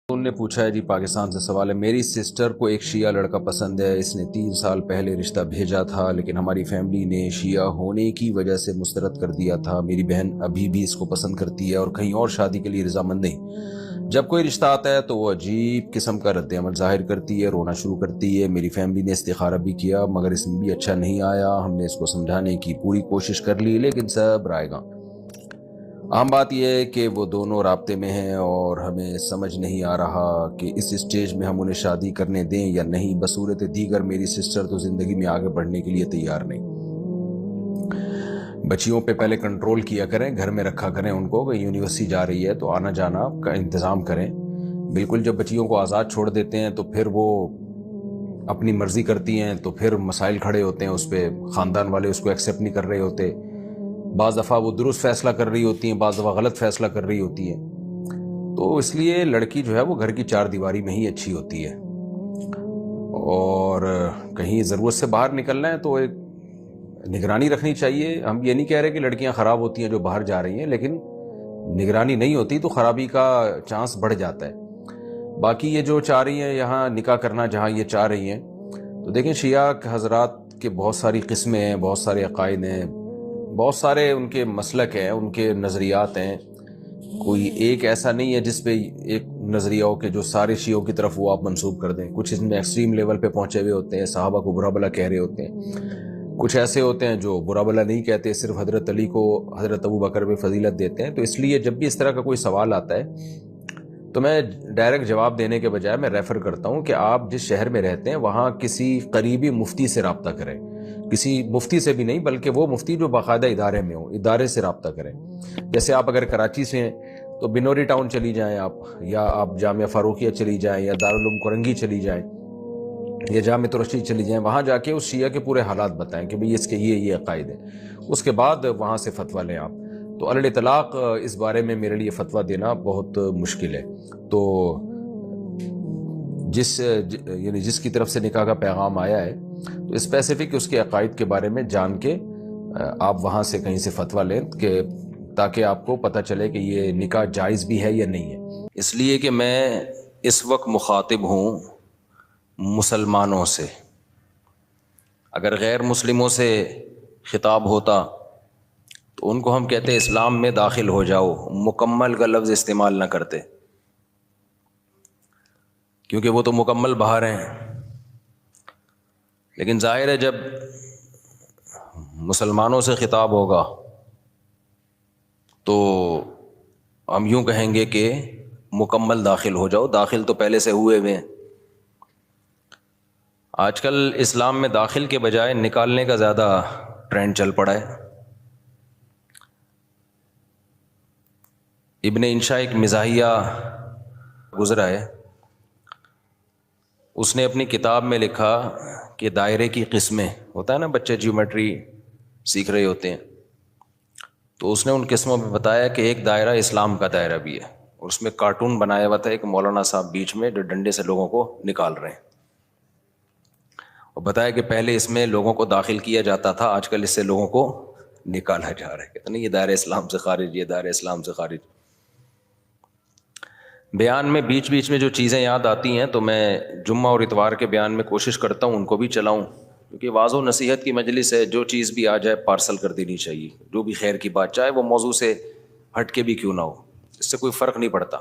نے پوچھا ہے جی پاکستان سے سوال ہے، میری سسٹر کو ایک شیعہ لڑکا پسند ہے، اس نے 3 سال پہلے رشتہ بھیجا تھا لیکن ہماری فیملی نے شیعہ ہونے کی وجہ سے مسترد کر دیا تھا۔ میری بہن ابھی بھی اس کو پسند کرتی ہے اور کہیں اور شادی کے لیے رضامند نہیں۔ جب کوئی رشتہ آتا ہے تو وہ عجیب قسم کا رد عمل ظاہر کرتی ہے، رونا شروع کرتی ہے۔ میری فیملی نے استخارہ بھی کیا مگر اس میں بھی اچھا نہیں آیا۔ ہم نے اس کو سمجھانے کی پوری کوشش کر لی لیکن سب رائے گاں۔ عام بات یہ ہے کہ وہ دونوں رابطے میں ہیں اور ہمیں سمجھ نہیں آ رہا کہ اس اسٹیج میں ہم انہیں شادی کرنے دیں یا نہیں۔ بصورت دیگر میری سسٹر تو زندگی میں آگے بڑھنے کے لیے تیار نہیں۔ بچیوں پہ پہلے کنٹرول کیا کریں، گھر میں رکھا کریں ان کو، یونیورسٹی جا رہی ہے تو آنا جانا کا انتظام کریں۔ بالکل جب بچیوں کو آزاد چھوڑ دیتے ہیں تو پھر وہ اپنی مرضی کرتی ہیں تو پھر مسائل کھڑے ہوتے ہیں، اس پہ خاندان والے اس کو ایکسیپٹ نہیں کر رہے ہوتے۔ بعض دفعہ وہ درست فیصلہ کر رہی ہوتی ہیں، بعض دفعہ غلط فیصلہ کر رہی ہوتی ہیں، تو اس لیے لڑکی جو ہے وہ گھر کی 4 دیواری میں ہی اچھی ہوتی ہے۔ اور کہیں ضرورت سے باہر نکلنا ہے تو ایک نگرانی رکھنی چاہیے۔ ہم یہ نہیں کہہ رہے کہ لڑکیاں خراب ہوتی ہیں جو باہر جا رہی ہیں، لیکن نگرانی نہیں ہوتی تو خرابی کا چانس بڑھ جاتا ہے۔ باقی یہ جو چاہ رہی ہیں یہاں نکاح کرنا جہاں یہ چاہ رہی ہیں، تو دیکھیں شیعہ حضرات کے بہت ساری قسمیں ہیں، بہت سارے عقائد ہیں، بہت سارے ان کے مسلک ہیں، ان کے نظریات ہیں۔ کوئی ایک ایسا نہیں ہے جس پہ ایک نظریہ ہو کہ جو سارے شیعوں کی طرف وہ آپ منسوب کر دیں۔ کچھ اس میں ایکسٹریم لیول پہ پہنچے ہوئے ہوتے ہیں، صحابہ کو برا بلا کہہ رہے ہوتے ہیں، کچھ ایسے ہوتے ہیں جو برا بلا نہیں کہتے، صرف حضرت علی کو حضرت ابو بکر پہ فضیلت دیتے ہیں۔ تو اس لیے جب بھی اس طرح کا کوئی سوال آتا ہے تو میں ڈائریکٹ جواب دینے کے بجائے میں ریفر کرتا ہوں کہ آپ جس شہر میں رہتے ہیں وہاں کسی قریبی مفتی سے رابطہ کریں، کسی مفتی سے بھی نہیں بلکہ وہ مفتی جو باقاعدہ ادارے میں ہو، ادارے سے رابطہ کریں۔ جیسے آپ اگر کراچی سے ہیں تو بنوری ٹاؤن چلی جائیں آپ، یا آپ جامعہ فاروقیہ چلی جائیں، یا دارالعلوم کرنگی چلی جائیں، یا جامعہ رشید چلی جائیں، وہاں جا کے اس شیعہ کے پورے حالات بتائیں کہ بھئی اس کے یہ عقائد ہیں، اس کے بعد وہاں سے فتویٰ لیں آپ۔ تو علی الاطلاق اس بارے میں میرے لیے فتویٰ دینا بہت مشکل ہے۔ تو جس کی طرف سے نکاح کا پیغام آیا ہے تو اسپیسیفک اس کے عقائد کے بارے میں جان کے آپ وہاں سے کہیں سے فتویٰ لیں کہ تاکہ آپ کو پتہ چلے کہ یہ نکاح جائز بھی ہے یا نہیں ہے۔ اس لیے کہ میں اس وقت مخاطب ہوں مسلمانوں سے، اگر غیر مسلموں سے خطاب ہوتا تو ان کو ہم کہتے اسلام میں داخل ہو جاؤ، مکمل کا لفظ استعمال نہ کرتے، کیونکہ وہ تو مکمل باہر ہیں۔ لیکن ظاہر ہے جب مسلمانوں سے خطاب ہوگا تو ہم یوں کہیں گے کہ مکمل داخل ہو جاؤ، داخل تو پہلے سے ہوئے ہوئے ہیں۔ آج کل اسلام میں داخل کے بجائے نکالنے کا زیادہ ٹرینڈ چل پڑا ہے۔ ابن انشا ایک مزاحیہ گزرا ہے، اس نے اپنی کتاب میں لکھا کہ دائرے کی قسمیں، ہوتا ہے نا بچے جیومیٹری سیکھ رہے ہوتے ہیں، تو اس نے ان قسموں میں بتایا کہ ایک دائرہ اسلام کا دائرہ بھی ہے، اور اس میں کارٹون بنایا ہوا تھا ایک مولانا صاحب بیچ میں جو ڈنڈے سے لوگوں کو نکال رہے ہیں، اور بتایا کہ پہلے اس میں لوگوں کو داخل کیا جاتا تھا، آج کل اس سے لوگوں کو نکالا جا رہا ہے۔ کہتے نہیں یہ دائرہ اسلام سے خارج، یہ دائرہ اسلام سے خارج۔ بیان میں بیچ بیچ میں جو چیزیں یاد آتی ہیں تو میں جمعہ اور اتوار کے بیان میں کوشش کرتا ہوں ان کو بھی چلاؤں، کیونکہ واعظ و نصیحت کی مجلس ہے، جو چیز بھی آ جائے پارسل کر دینی چاہیے، جو بھی خیر کی بات، چاہے وہ موضوع سے ہٹ کے بھی کیوں نہ ہو، اس سے کوئی فرق نہیں پڑتا۔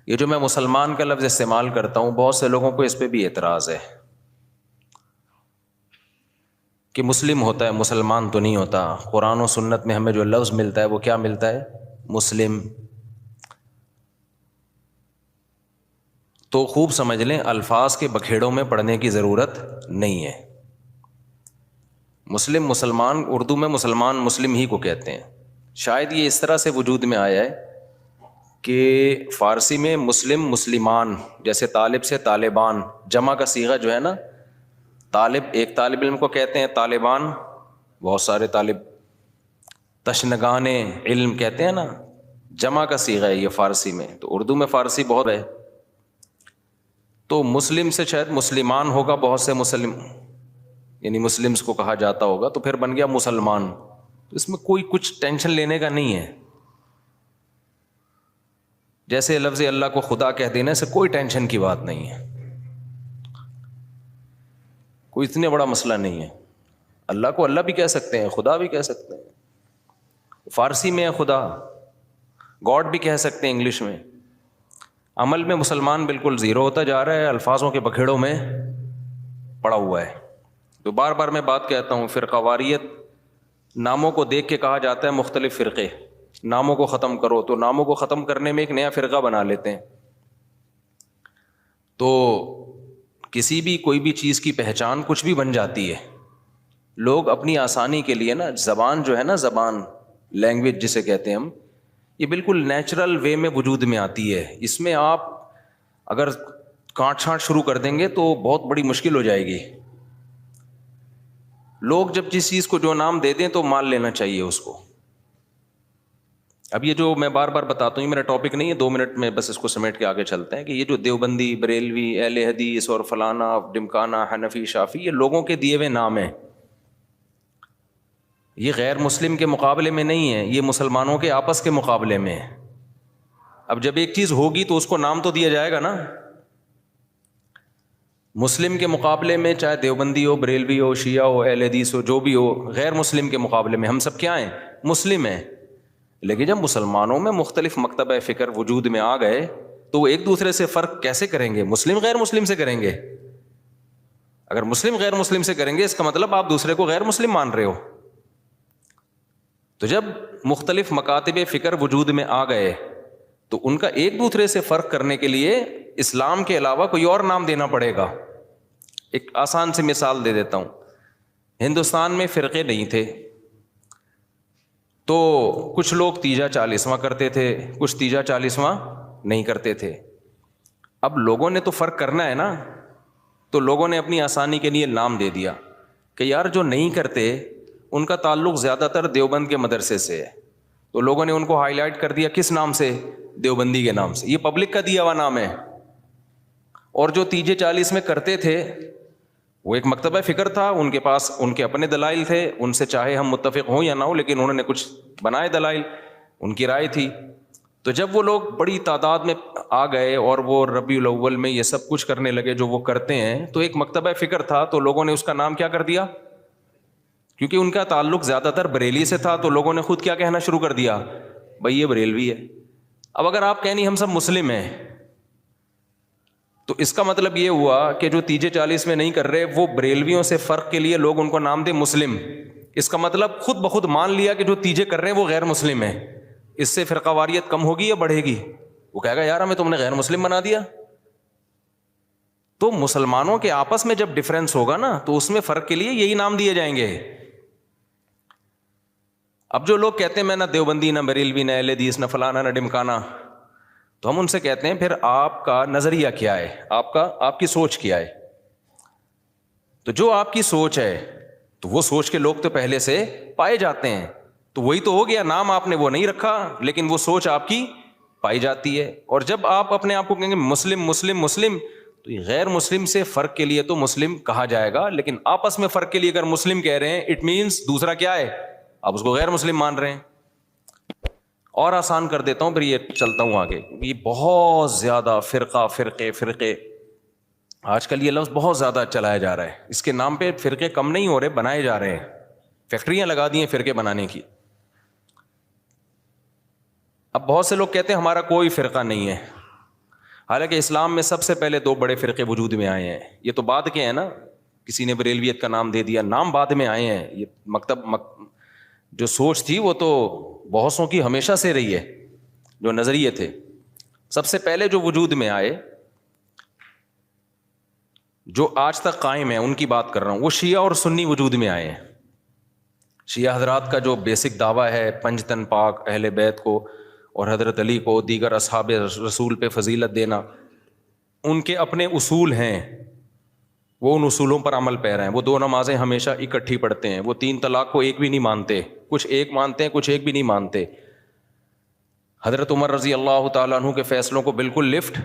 یہ جو میں مسلمان کا لفظ استعمال کرتا ہوں، بہت سے لوگوں کو اس پہ بھی اعتراض ہے کہ مسلم ہوتا ہے، مسلمان تو نہیں ہوتا۔ قرآن و سنت میں ہمیں جو لفظ ملتا ہے وہ کیا ملتا ہے؟ مسلم۔ تو خوب سمجھ لیں الفاظ کے بکھیڑوں میں پڑھنے کی ضرورت نہیں ہے۔ مسلم مسلمان، اردو میں مسلمان مسلم ہی کو کہتے ہیں۔ شاید یہ اس طرح سے وجود میں آیا ہے کہ فارسی میں مسلم مسلمان، جیسے طالب سے طالبان، جمع کا صیغہ جو ہے نا، طالب ایک طالب علم کو کہتے ہیں، طالبان بہت سارے طالب، تشنگان علم کہتے ہیں نا، جمع کا صیغہ ہے یہ فارسی میں، تو اردو میں فارسی بہت ہے، تو مسلم سے شاید مسلمان ہوگا، بہت سے مسلم یعنی مسلمز کو کہا جاتا ہوگا، تو پھر بن گیا مسلمان۔ تو اس میں کوئی کچھ ٹینشن لینے کا نہیں ہے۔ جیسے لفظ اللہ کو خدا کہہ دینے سے کوئی ٹینشن کی بات نہیں ہے، کوئی اتنے بڑا مسئلہ نہیں ہے. اللہ کو اللہ بھی کہہ سکتے ہیں، خدا بھی کہہ سکتے ہیں. فارسی میں ہے خدا، گاڈ بھی کہہ سکتے ہیں انگلش میں. عمل میں مسلمان بالکل زیرو ہوتا جا رہا ہے، الفاظوں کے بکھیڑوں میں پڑا ہوا ہے. تو بار بار میں بات کہتا ہوں، فرقہ واریت ناموں کو دیکھ کے کہا جاتا ہے مختلف فرقے، ناموں کو ختم کرو، تو ناموں کو ختم کرنے میں ایک نیا فرقہ بنا لیتے ہیں. تو کسی بھی کوئی بھی چیز کی پہچان کچھ بھی بن جاتی ہے. لوگ اپنی آسانی کے لیے نا، زبان جو ہے نا، زبان لینگویج جسے کہتے ہیں ہم، یہ بالکل نیچرل وے میں وجود میں آتی ہے. اس میں آپ اگر کاٹ چھانٹ شروع کر دیں گے تو بہت بڑی مشکل ہو جائے گی. لوگ جب جس چیز کو جو نام دے دیں تو مان لینا چاہیے اس کو. اب یہ جو میں بار بار بتاتا ہوں، یہ میرا ٹاپک نہیں ہے، 2 منٹ میں بس اس کو سمیٹ کے آگے چلتے ہیں، کہ یہ جو دیوبندی، بریلوی، اہل حدیث اور فلانا، ڈمکانا، حنفی، شافی، یہ لوگوں کے دیے ہوئے نام ہیں. یہ غیر مسلم کے مقابلے میں نہیں ہے، یہ مسلمانوں کے آپس کے مقابلے میں ہے. اب جب ایک چیز ہوگی تو اس کو نام تو دیا جائے گا نا. مسلم کے مقابلے میں چاہے دیوبندی ہو، بریلوی ہو، شیعہ ہو، اہل حدیث ہو، جو بھی ہو، غیر مسلم کے مقابلے میں ہم سب کیا ہیں؟ مسلم ہیں. لیکن جب مسلمانوں میں مختلف مکتبہ فکر وجود میں آ گئے تو وہ ایک دوسرے سے فرق کیسے کریں گے؟ مسلم غیر مسلم سے کریں گے. اگر مسلم غیر مسلم سے کریں گے اس کا مطلب آپ دوسرے کو غیر مسلم مان رہے ہو. تو جب مختلف مکاتب فکر وجود میں آ گئے تو ان کا ایک دوسرے سے فرق کرنے کے لیے اسلام کے علاوہ کوئی اور نام دینا پڑے گا. ایک آسان سی مثال دے دیتا ہوں. ہندوستان میں فرقے نہیں تھے تو کچھ لوگ تیجا چالیسواں کرتے تھے، کچھ تیجا چالیسواں نہیں کرتے تھے. اب لوگوں نے تو فرق کرنا ہے نا، تو لوگوں نے اپنی آسانی کے لیے نام دے دیا کہ یار جو نہیں کرتے ان کا تعلق زیادہ تر دیوبند کے مدرسے سے ہے، تو لوگوں نے ان کو ہائی لائٹ کر دیا کس نام سے؟ دیوبندی کے نام سے. یہ پبلک کا دیا ہوا نام ہے. اور جو تیجے 40 میں کرتے تھے وہ ایک مکتبہ فکر تھا، ان کے پاس ان کے اپنے دلائل تھے، ان سے چاہے ہم متفق ہوں یا نہ ہوں لیکن انہوں نے کچھ بنائے دلائل، ان کی رائے تھی. تو جب وہ لوگ بڑی تعداد میں آ گئے اور وہ ربیع الاول میں یہ سب کچھ کرنے لگے جو وہ کرتے ہیں، تو ایک مکتبہ فکر تھا تو لوگوں نے اس کا نام کیا کر دیا؟ کیونکہ ان کا تعلق زیادہ تر بریلی سے تھا تو لوگوں نے خود کیا کہنا شروع کر دیا؟ بھائی یہ بریلوی ہے. اب اگر آپ کہیں ہم سب مسلم ہیں تو اس کا مطلب یہ ہوا کہ جو تیجے 40 میں نہیں کر رہے وہ بریلویوں سے فرق کے لیے لوگ ان کو نام دیں مسلم. اس کا مطلب خود بخود مان لیا کہ جو تیجے کر رہے ہیں وہ غیر مسلم ہیں. اس سے فرقہ واریت کم ہوگی یا بڑھے گی؟ وہ کہے گا یار ہمیں تم نے غیر مسلم بنا دیا. تو مسلمانوں کے آپس میں جب ڈفرینس ہوگا نا تو اس میں فرق کے لیے یہی نام دیے جائیں گے. اب جو لوگ کہتے ہیں میں نہ دیوبندی، نہ بریلوی، نہ اہل حدیث، نہ فلانا، نہ ڈمکانا، تو ہم ان سے کہتے ہیں پھر آپ کا نظریہ کیا ہے؟ آپ کی سوچ کیا ہے؟ تو جو آپ کی سوچ ہے تو وہ سوچ کے لوگ تو پہلے سے پائے جاتے ہیں. تو وہی تو ہو گیا، نام آپ نے وہ نہیں رکھا لیکن وہ سوچ آپ کی پائی جاتی ہے. اور جب آپ اپنے آپ کو کہیں گے مسلم مسلم مسلم، تو یہ غیر مسلم سے فرق کے لیے تو مسلم کہا جائے گا، لیکن آپس میں فرق کے لیے اگر مسلم کہہ رہے ہیں اٹ مینس دوسرا کیا ہے؟ آپ اس کو غیر مسلم مان رہے ہیں. اور آسان کر دیتا ہوں پھر یہ چلتا ہوں آگے. یہ بہت زیادہ فرقے آج کل یہ لفظ بہت زیادہ چلایا جا رہا ہے. اس کے نام پہ فرقے کم نہیں ہو رہے، بنائے جا رہے ہیں. فیکٹریاں لگا دی ہیں فرقے بنانے کی. اب بہت سے لوگ کہتے ہیں ہمارا کوئی فرقہ نہیں ہے، حالانکہ اسلام میں سب سے پہلے 2 بڑے فرقے وجود میں آئے ہیں. یہ تو بعد کے ہیں نا، کسی نے بریلویت کا نام دے دیا، نام بعد میں آئے ہیں. یہ جو سوچ تھی وہ تو بہتوں کی ہمیشہ سے رہی ہے. جو نظریے تھے سب سے پہلے جو وجود میں آئے، جو آج تک قائم ہیں، ان کی بات کر رہا ہوں. وہ شیعہ اور سنی وجود میں آئے ہیں. شیعہ حضرات کا جو بیسک دعویٰ ہے پنج تن پاک، اہل بیت کو اور حضرت علی کو، دیگر اصحاب رسول پہ فضیلت دینا، ان کے اپنے اصول ہیں، وہ ان اصولوں پر عمل پیرا ہیں. وہ 2 نمازیں ہمیشہ اکٹھی پڑھتے ہیں. وہ 3 طلاق کو ایک بھی نہیں مانتے، کچھ ایک مانتے ہیں، کچھ ایک بھی نہیں مانتے. حضرت عمر رضی اللہ تعالیٰ عنہ کے فیصلوں کو بالکل لفٹ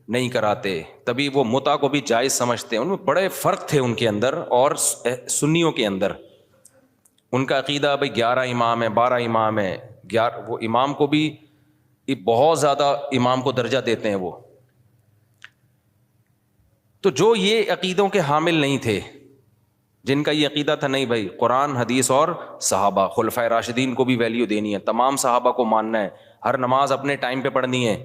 نہیں کراتے. تبھی وہ متع کو بھی جائز سمجھتے ہیں. ان میں بڑے فرق تھے ان کے اندر اور سنیوں کے اندر. ان کا عقیدہ بھائی 11 امام ہیں، 12 امام ہیں. وہ امام کو بھی یہ بہت زیادہ امام کو درجہ دیتے ہیں وہ. تو جو یہ عقیدوں کے حامل نہیں تھے, جن کا یہ عقیدہ تھا نہیں بھائی قرآن حدیث اور صحابہ, خلفائے راشدین کو بھی ویلیو دینی ہے, تمام صحابہ کو ماننا ہے, ہر نماز اپنے ٹائم پہ پڑھنی ہے.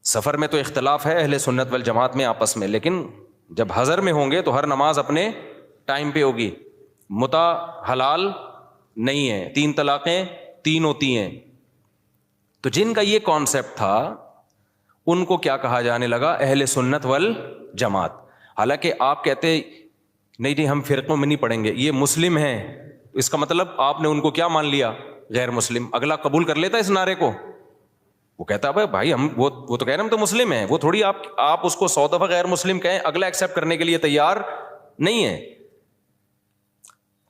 سفر میں تو اختلاف ہے اہل سنت والجماعت میں آپس میں, لیکن جب حضر میں ہوں گے تو ہر نماز اپنے ٹائم پہ ہوگی. متع حلال نہیں ہے, 3 طلاقیں 3 ہوتی ہیں. تو جن کا یہ کانسیپٹ تھا ان کو کیا کہا جانے لگا, اہل سنت والجماعت. حالانکہ آپ کہتے نہیں جی ہم فرقوں میں نہیں پڑھیں گے, یہ مسلم ہیں, اس کا مطلب آپ نے ان کو کیا مان لیا, غیر مسلم. اگلا قبول کر لیتا اس نعرے کو, وہ کہتا ہے بھائی ہم وہ تو کہہ رہے ہیں ہم تو مسلم ہیں, وہ تھوڑی آپ اس کو 100 دفعہ غیر مسلم کہیں, اگلا ایکسیپٹ کرنے کے لیے تیار نہیں ہے.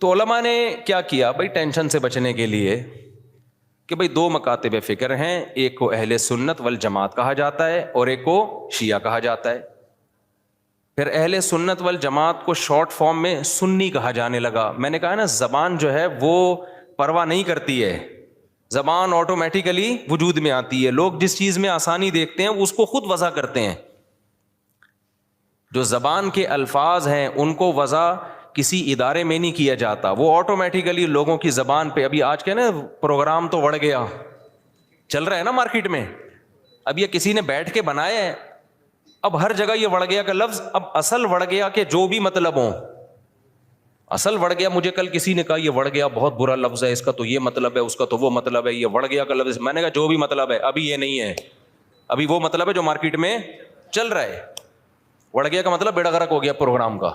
تو علماء نے کیا کیا بھائی ٹینشن سے بچنے کے لیے کہ بھائی 2 مکاتب فکر ہیں, ایک کو اہل سنت والجماعت کہا جاتا ہے اور ایک کو شیعہ کہا جاتا ہے. پھر اہل سنت والجماعت کو شارٹ فارم میں سنی کہا جانے لگا. میں نے کہا نا زبان جو ہے وہ پرواہ نہیں کرتی ہے, زبان آٹومیٹیکلی وجود میں آتی ہے. لوگ جس چیز میں آسانی دیکھتے ہیں اس کو خود وضع کرتے ہیں. جو زبان کے الفاظ ہیں ان کو وضع کسی ادارے میں نہیں کیا جاتا, وہ آٹومیٹیکلی لوگوں کی زبان پہ. ابھی آج کے نا پروگرام تو بڑھ گیا, چل رہا ہے نا مارکیٹ میں, اب یہ کسی نے بیٹھ کے بنایا ہے, اب ہر جگہ یہ وڑ گیا کا لفظ. اب اصل وڑ گیا کہ جو بھی مطلب ہوں, اصل وڑ گیا. مجھے کل کسی نے کہا یہ وڑ گیا بہت برا لفظ ہے, اس کا تو یہ مطلب ہے, اس کا تو وہ مطلب ہے, یہ وڑ گیا کا لفظ. میں نے کہا جو بھی مطلب ہے ابھی یہ نہیں ہے, ابھی وہ مطلب ہے جو مارکیٹ میں چل رہا ہے. وڑ گیا کا مطلب بیڑا غرق ہو گیا پروگرام کا.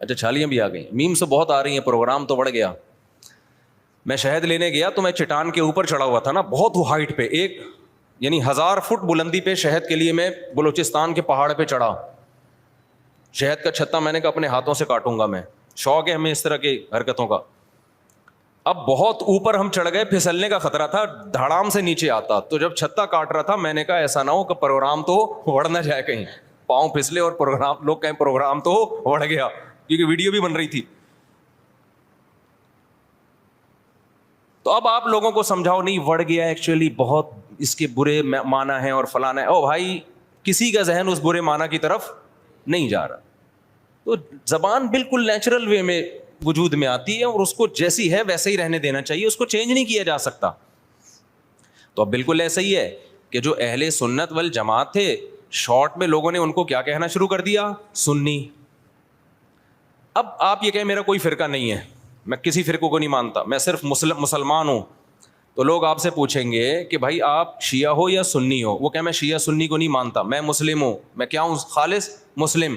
اچھا چھالیاں بھی آ گئی, میم سے بہت آ رہی ہیں, پروگرام تو بڑھ گیا. میں شہد لینے گیا تو میں چٹان کے اوپر چڑھا ہوا تھا نا, بہت ہائٹ پہ, ایک یعنی 1000 فٹ بلندی پہ شہد کے لیے میں بلوچستان کے پہاڑ پہ چڑھا. شہد کا چھتا میں نے کہا اپنے ہاتھوں سے کاٹوں گا میں, شوق ہے ہمیں اس طرح کی حرکتوں کا. اب بہت اوپر ہم چڑھ گئے, پھسلنے کا خطرہ تھا, دھڑام سے نیچے آتا. تو جب چھتا کاٹ رہا تھا میں نے کہا ایسا نہ ہو کہ پروگرام تو اڑ نہ جائے کہیں, پاؤں پھسلے اور پروگرام لوگ کہیں پروگرام تو اڑ گیا, کیونکہ ویڈیو بھی بن رہی تھی. تو اب آپ لوگوں کو سمجھاؤ نہیں وڑ گیا ایکچولی بہت اس کے برے معنی ہیں اور فلانا ہے. او بھائی کسی کا ذہن اس برے معنی کی طرف نہیں جا رہا. تو زبان بالکل نیچرل وے میں وجود میں آتی ہے اور اس کو جیسی ہے ویسے ہی رہنے دینا چاہیے, اس کو چینج نہیں کیا جا سکتا. تو اب بالکل ایسا ہی ہے کہ جو اہل سنت والجماعت تھے, شارٹ میں لوگوں نے ان کو کیا کہنا شروع کر دیا, سنی. اب آپ یہ کہیں میرا کوئی فرقہ نہیں ہے, میں کسی فرقے کو نہیں مانتا, میں صرف مسلمان ہوں, تو لوگ آپ سے پوچھیں گے کہ بھائی آپ شیعہ ہو یا سنی ہو. وہ کہ میں شیعہ سنی کو نہیں مانتا, میں مسلم ہوں. میں کیا ہوں, خالص مسلم.